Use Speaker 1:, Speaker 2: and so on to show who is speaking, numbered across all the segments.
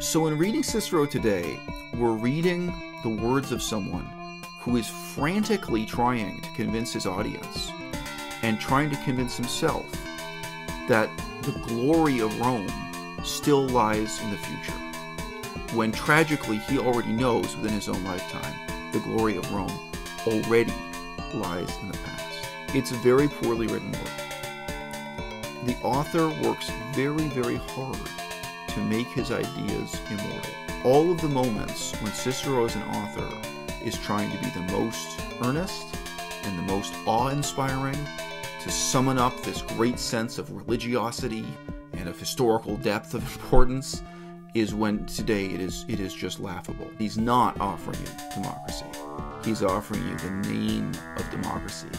Speaker 1: So in reading Cicero today, we're reading the words of someone who is frantically trying to convince his audience and trying to convince himself that the glory of Rome still lies in the future, when tragically he already knows within his own lifetime the glory of Rome already lies in the past. It's a very poorly written work. The author works very, very hard to make his ideas immortal. All of the moments when Cicero as an author is trying to be the most earnest and the most awe-inspiring, to summon up this great sense of religiosity and of historical depth of importance, is when today it is just laughable. He's not offering you democracy. He's offering you the name of democracy,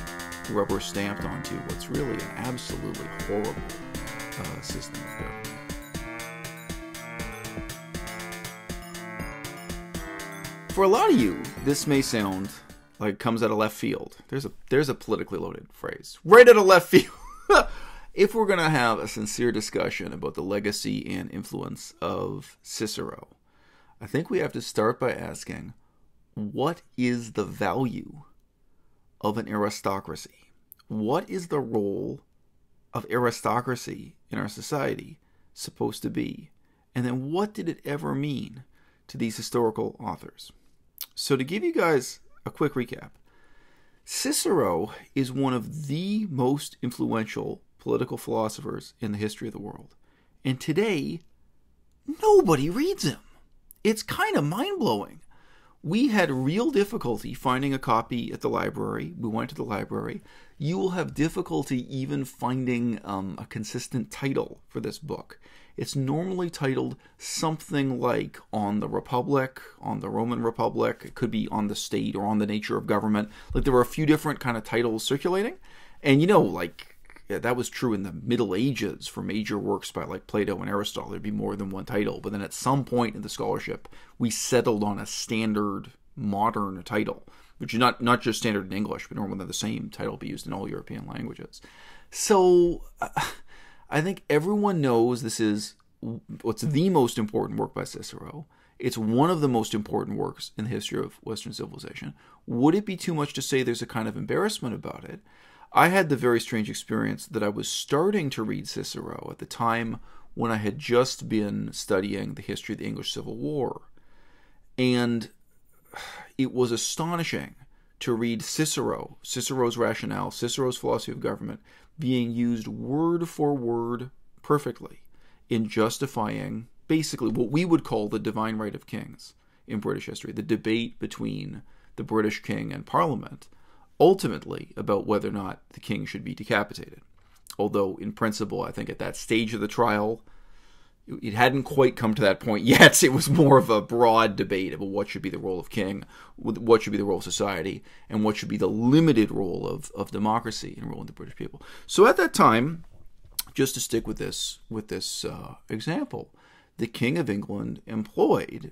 Speaker 1: rubber stamped onto what's really an absolutely horrible system of government. For a lot of you, this may sound like it comes out of left field. There's a politically loaded phrase. Right out of left field. If we're going to have a sincere discussion about the legacy and influence of Cicero, I think we have to start by asking, what is the value of an aristocracy? What is the role of aristocracy in our society supposed to be? And then what did it ever mean to these historical authors? So to give you guys a quick recap, Cicero is one of the most influential political philosophers in the history of the world. And today, nobody reads him. It's kind of mind-blowing. We had real difficulty finding a copy at the library. We went to the library. You will have difficulty even finding a consistent title for this book. It's normally titled something like On the Republic, On the Roman Republic. It could be On the State or On the Nature of Government. Like, there were a few different kind of titles circulating. And, you know, like, yeah, that was true in the Middle Ages for major works by, like, Plato and Aristotle. There'd be more than one title. But then at some point in the scholarship, we settled on a standard modern title, which is not just standard in English, but normally the same title be used in all European languages. So I think everyone knows this is what's the most important work by Cicero. It's one of the most important works in the history of Western civilization. Would it be too much to say there's a kind of embarrassment about it? I had the very strange experience that I was starting to read Cicero at the time when I had just been studying the history of the English Civil War. And it was astonishing to read Cicero, Cicero's rationale, Cicero's philosophy of government, being used word for word perfectly in justifying basically what we would call the divine right of kings in British history, the debate between the British king and Parliament, ultimately about whether or not the king should be decapitated. Although, in principle, I think at that stage of the trial, it hadn't quite come to that point yet. It was more of a broad debate about what should be the role of king, what should be the role of society, and what should be the limited role of democracy in ruling the British people. So at that time, just to stick with this example, the King of England employed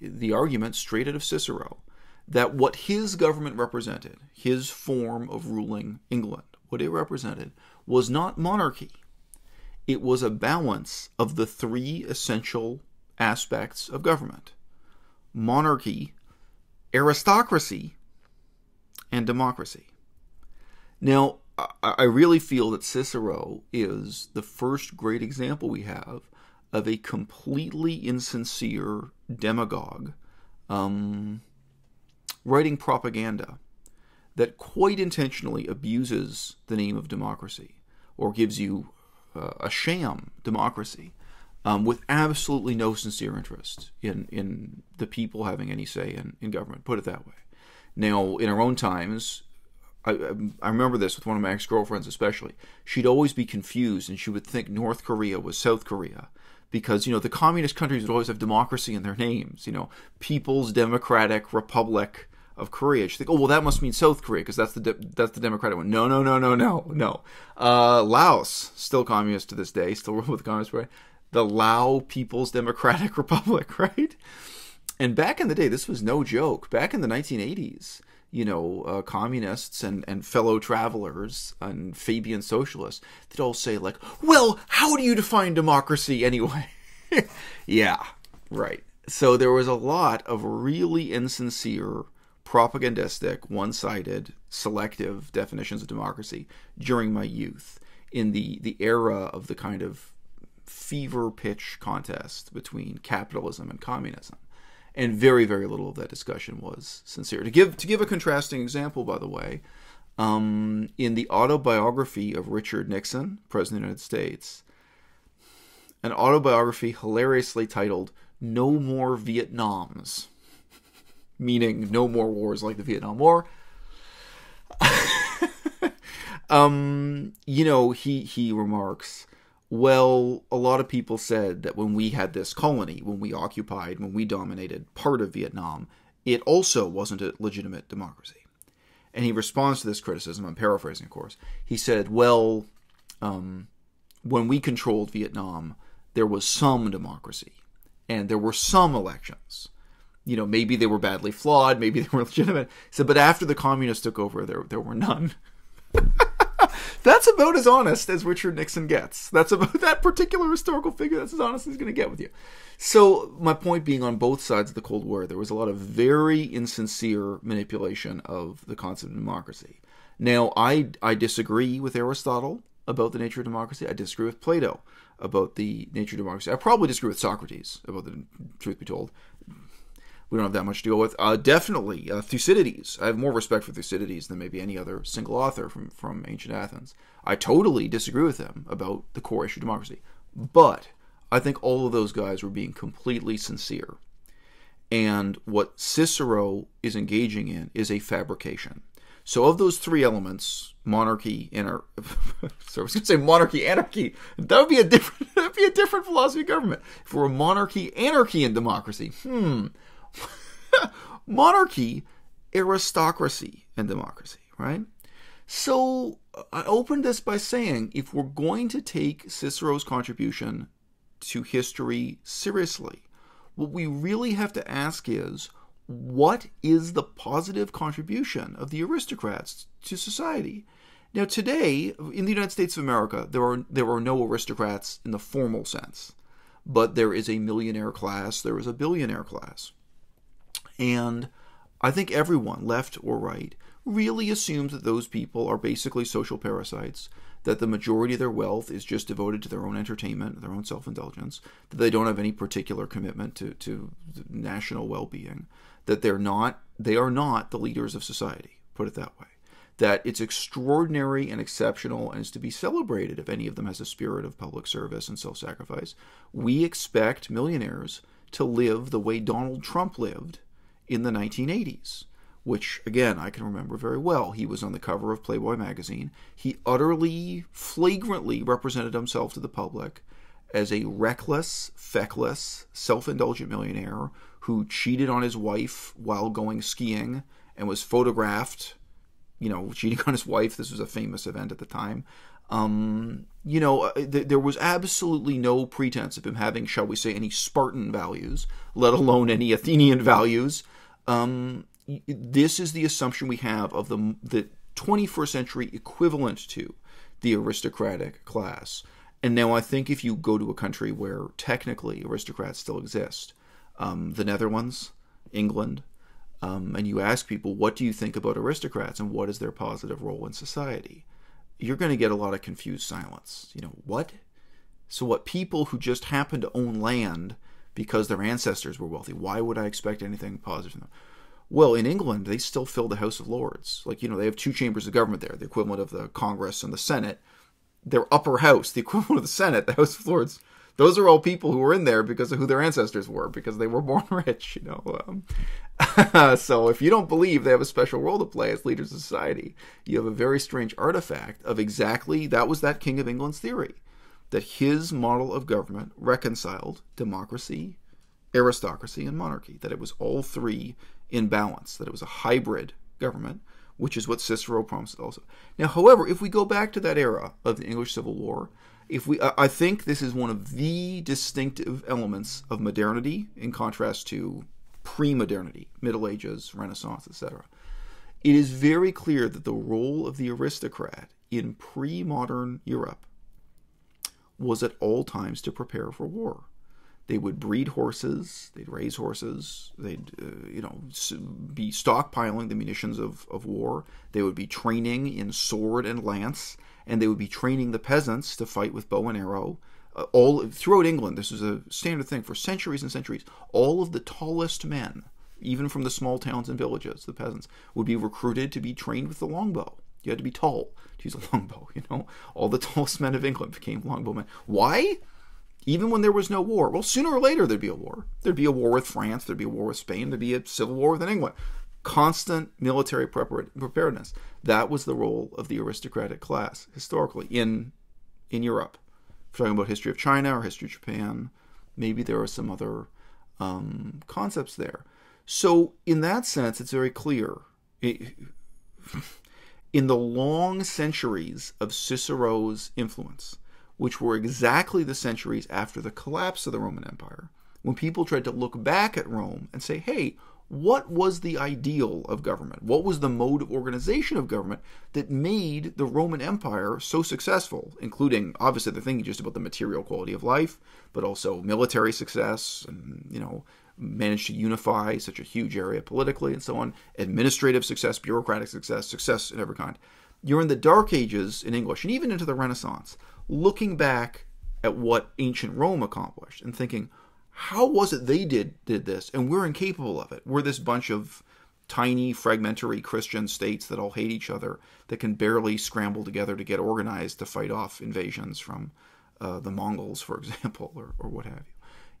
Speaker 1: the argument straight out of Cicero that what his government represented, his form of ruling England, what it represented was not monarchy. It was a balance of the three essential aspects of government: monarchy, aristocracy, and democracy. Now, I really feel that Cicero is the first great example we have of a completely insincere demagogue writing propaganda that quite intentionally abuses the name of democracy, or gives you a sham democracy, with absolutely no sincere interest in the people having any say in government, put it that way. Now, in our own times, I remember this with one of my ex-girlfriends especially. She'd always be confused, and she would think North Korea was South Korea, because, you know, the communist countries would always have democracy in their names, you know, People's Democratic Republic of Korea. She'd think, oh, well, that must mean South Korea, because that's the democratic one. No. Laos, still communist to this day, still ruled with the Communist Party. The Lao People's Democratic Republic, right? And back in the day, this was no joke. Back in the 1980s, you know, communists and fellow travelers and Fabian socialists, they'd all say, like, well, how do you define democracy anyway? Yeah, Right. So there was a lot of really insincere, propagandistic, one-sided, selective definitions of democracy during my youth, in the era of the kind of fever pitch contest between capitalism and communism. And very, very little of that discussion was sincere. To give a contrasting example, by the way, in the autobiography of Richard Nixon, President of the United States, an autobiography hilariously titled "No More Vietnams," meaning no more wars like the Vietnam War. He remarks, well, a lot of people said that when we had this colony, when we occupied, when we dominated part of Vietnam, it also wasn't a legitimate democracy. And he responds to this criticism, I'm paraphrasing, of course. He said, well, when we controlled Vietnam, there was some democracy, and there were some elections. Maybe they were badly flawed, maybe they were legitimate. He said, but after the communists took over, there were none. That's about as honest as Richard Nixon gets. That's about that particular historical figure. That's as honest as he's going to get with you. So my point being, on both sides of the Cold War, there was a lot of very insincere manipulation of the concept of democracy. Now, I disagree with Aristotle about the nature of democracy. I disagree with Plato about the nature of democracy. I probably disagree with Socrates about the truth be told. We don't have that much to go with. Definitely, Thucydides. I have more respect for Thucydides than maybe any other single author from ancient Athens. I totally disagree with him about the core issue of democracy. But I think all of those guys were being completely sincere. And what Cicero is engaging in is a fabrication. So of those three elements, monarchy, so I was going to say monarchy, anarchy. That would be a different philosophy of government. If we're a monarchy, anarchy, and democracy, monarchy, aristocracy, and democracy, right? So I opened this by saying, if we're going to take Cicero's contribution to history seriously, what we really have to ask is, what is the positive contribution of the aristocrats to society? Now, today, in the United States of America, there are no aristocrats in the formal sense, but there is a millionaire class, there is a billionaire class. And I think everyone, left or right, really assumes that those people are basically social parasites, that the majority of their wealth is just devoted to their own entertainment, their own self-indulgence, that they don't have any particular commitment to national well-being, that they are not the leaders of society, put it that way, that it's extraordinary and exceptional and is to be celebrated if any of them has a spirit of public service and self-sacrifice. We expect millionaires to live the way Donald Trump lived in the 1980s, which, again, I can remember very well. He was on the cover of Playboy magazine. He utterly, flagrantly represented himself to the public as a reckless, feckless, self-indulgent millionaire who cheated on his wife while going skiing and was photographed, cheating on his wife. This was a famous event at the time. There was absolutely no pretense of him having, shall we say, any Spartan values, let alone any Athenian values. This is the assumption we have of the 21st century equivalent to the aristocratic class. And now I think if you go to a country where technically aristocrats still exist, the Netherlands, England, and you ask people, what do you think about aristocrats and what is their positive role in society? You're going to get a lot of confused silence. What? So what, people who just happen to own land because their ancestors were wealthy, why would I expect anything positive from them? Well, in England, they still fill the House of Lords. They have two chambers of government there, the equivalent of the Congress and the Senate. Their upper house, the equivalent of the Senate, the House of Lords, those are all people who were in there because of who their ancestors were, because they were born rich, So if you don't believe they have a special role to play as leaders of society, you have a very strange artifact of exactly, that was that King of England's theory, that his model of government reconciled democracy, aristocracy, and monarchy, that it was all three in balance, that it was a hybrid government, which is what Cicero promises also. Now, however, if we go back to that era of the English Civil War, I think this is one of the distinctive elements of modernity in contrast to pre-modernity, Middle Ages, Renaissance, etc. It is very clear that the role of the aristocrat in pre-modern Europe was at all times to prepare for war. They would breed horses, they'd raise horses, they'd be stockpiling the munitions of war. They would be training in sword and lance, and they would be training the peasants to fight with bow and arrow. All throughout England, this is a standard thing for centuries and centuries. All of the tallest men, even from the small towns and villages, the peasants, would be recruited to be trained with the longbow. You had to be tall to use a longbow, All the tallest men of England became longbowmen. Why? Even when there was no war. Well, sooner or later there'd be a war. There'd be a war with France, there'd be a war with Spain, there'd be a civil war within England. Constant military preparedness. That was the role of the aristocratic class, historically, in Europe. If we're talking about history of China or history of Japan, maybe there are some other concepts there. So, in that sense, it's very clear. In the long centuries of Cicero's influence, which were exactly the centuries after the collapse of the Roman Empire, when people tried to look back at Rome and say, hey, what was the ideal of government? What was the mode of organization of government that made the Roman Empire so successful, including, obviously, they're thinking just about the material quality of life, but also military success and, managed to unify such a huge area politically and so on, administrative success, bureaucratic success, success in every kind. You're in the Dark Ages in English, and even into the Renaissance, looking back at what ancient Rome accomplished and thinking, how was it they did this, and we're incapable of it? We're this bunch of tiny, fragmentary Christian states that all hate each other, that can barely scramble together to get organized to fight off invasions from the Mongols, for example, or what have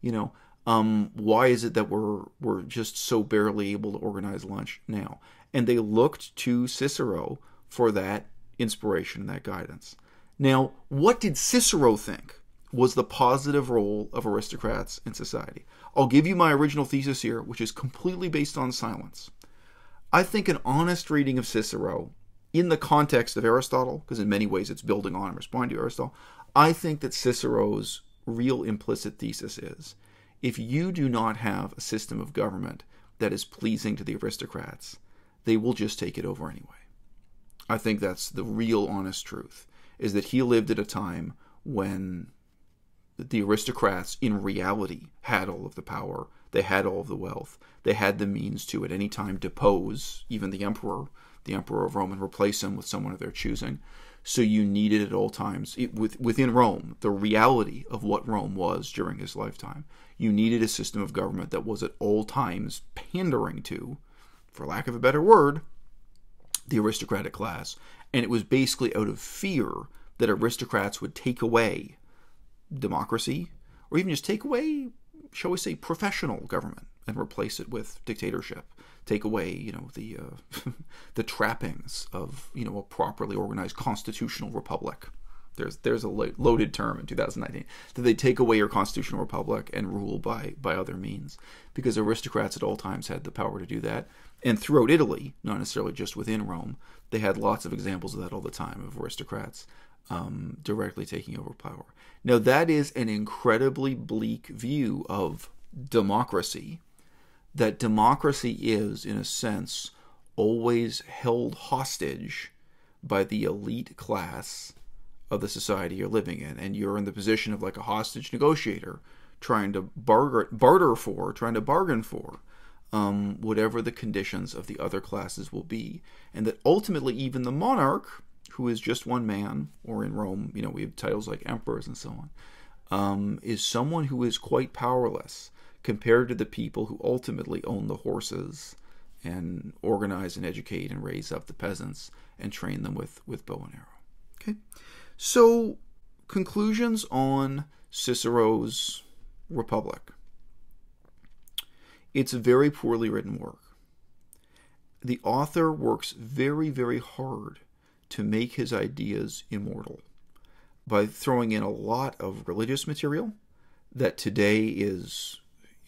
Speaker 1: you. Why is it that we're just so barely able to organize lunch now? And they looked to Cicero for that inspiration and that guidance. Now, what did Cicero think was the positive role of aristocrats in society? I'll give you my original thesis here, which is completely based on silence. I think an honest reading of Cicero, in the context of Aristotle, because in many ways it's building on and responding to Aristotle, I think that Cicero's real implicit thesis is, if you do not have a system of government that is pleasing to the aristocrats, they will just take it over anyway. I think that's the real honest truth, is that he lived at a time when the aristocrats in reality had all of the power, they had all of the wealth, they had the means to at any time depose even the emperor of Rome, and replace him with someone of their choosing. So you needed at all times, within Rome, the reality of what Rome was during his lifetime, you needed a system of government that was at all times pandering to, for lack of a better word, the aristocratic class. And it was basically out of fear that aristocrats would take away democracy, or even just take away, shall we say, professional government, and replace it with dictatorship. Take away, the trappings of, a properly organized constitutional republic. There's a loaded term in 2019. That they take away your constitutional republic and rule by other means, because aristocrats at all times had the power to do that. And throughout Italy, not necessarily just within Rome, they had lots of examples of that all the time, of aristocrats directly taking over power. Now, that is an incredibly bleak view of democracy. That democracy is, in a sense, always held hostage by the elite class of the society you're living in. And you're in the position of like a hostage negotiator, trying to bargain for whatever the conditions of the other classes will be. And that ultimately even the monarch, who is just one man, or in Rome, we have titles like emperors and so on, is someone who is quite powerless compared to the people who ultimately own the horses and organize and educate and raise up the peasants and train them with bow and arrow. Okay, so conclusions on Cicero's Republic. It's a very poorly written work. The author works very, very hard to make his ideas immortal by throwing in a lot of religious material that today is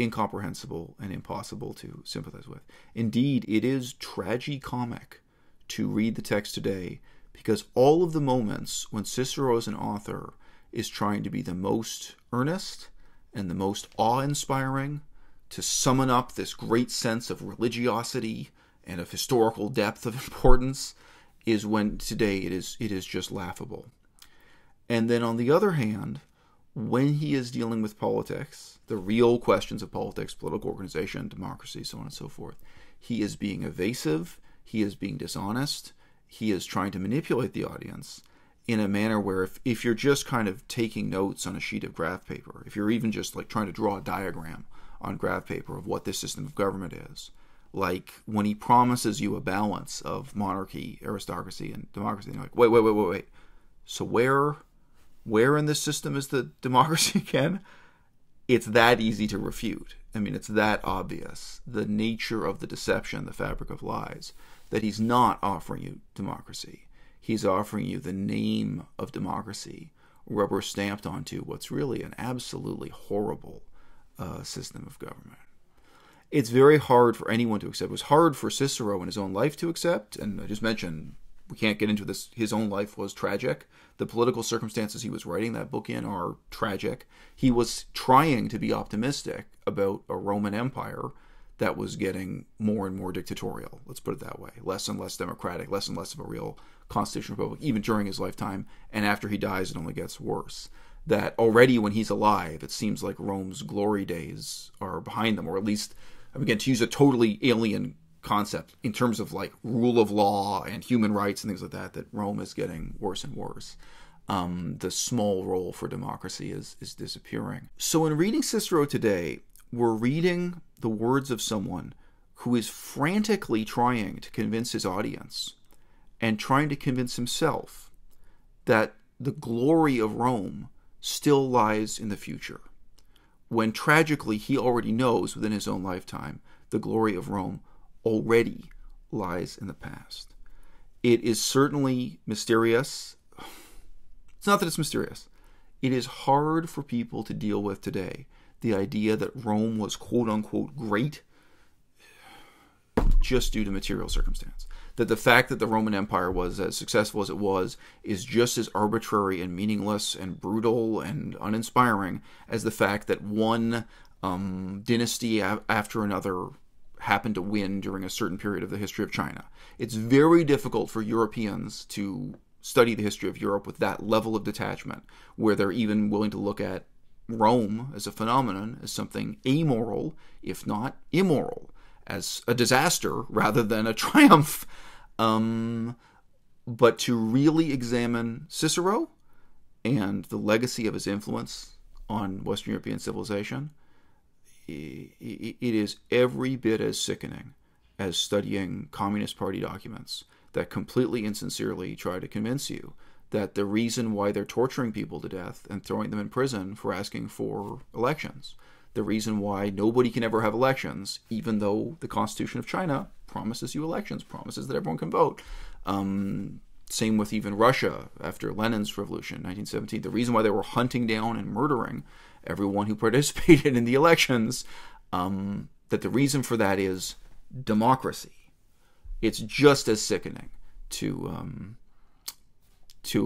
Speaker 1: incomprehensible and impossible to sympathize with. Indeed, it is tragicomic to read the text today, because all of the moments when Cicero as an author is trying to be the most earnest and the most awe-inspiring, to summon up this great sense of religiosity and of historical depth of importance, is when today it is just laughable. And then on the other hand, when he is dealing with politics, the real questions of politics, political organization, democracy, so on and so forth, he is being evasive, he is being dishonest, he is trying to manipulate the audience in a manner where if you're just kind of taking notes on a sheet of graph paper, if you're even just like trying to draw a diagram on graph paper of what this system of government is, like when he promises you a balance of monarchy, aristocracy, and democracy, and you're like, wait. So where in this system is the democracy again? It's that easy to refute. I mean, it's that obvious. The nature of the deception, the fabric of lies, that he's not offering you democracy. He's offering you the name of democracy, rubber stamped onto what's really an absolutely horrible system of government. It's very hard for anyone to accept. It was hard for Cicero in his own life to accept, and I just mentioned, we can't get into this, his own life was tragic. The political circumstances he was writing that book in are tragic. He was trying to be optimistic about a Roman Empire that was getting more and more dictatorial, let's put it that way. Less and less democratic, less and less of a real constitutional republic, even during his lifetime. And after he dies, it only gets worse. That already when he's alive, it seems like Rome's glory days are behind them, or at least, again, to use a totally alien concept in terms of like rule of law and human rights and things like that Rome is getting worse and worse. The small role for democracy is disappearing. So in reading Cicero today, we're reading the words of someone who is frantically trying to convince his audience and trying to convince himself that the glory of Rome still lies in the future, when tragically he already knows within his own lifetime the glory of Rome already lies in the past. It is certainly mysterious. It's not that it's mysterious. It is hard for people to deal with today, the idea that Rome was quote-unquote great just due to material circumstance. That the fact that the Roman Empire was as successful as it was is just as arbitrary and meaningless and brutal and uninspiring as the fact that one dynasty after another happened to win during a certain period of the history of China. It's very difficult for Europeans to study the history of Europe with that level of detachment, where they're even willing to look at Rome as a phenomenon, as something amoral, if not immoral, as a disaster rather than a triumph. But to really examine Cicero and the legacy of his influence on Western European civilization, it is every bit as sickening as studying Communist Party documents that completely insincerely try to convince you that the reason why they're torturing people to death and throwing them in prison for asking for elections, the reason why nobody can ever have elections, even though the Constitution of China promises you elections, promises that everyone can vote. Same with even Russia after Lenin's revolution in 1917. The reason why they were hunting down and murdering everyone who participated in the elections, that the reason for that is democracy. It's just as sickening to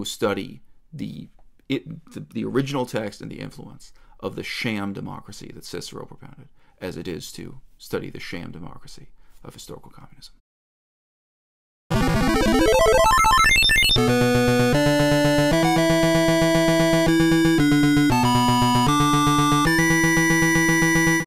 Speaker 1: study the original text and the influence of the sham democracy that Cicero propounded as it is to study the sham democracy of historical communism.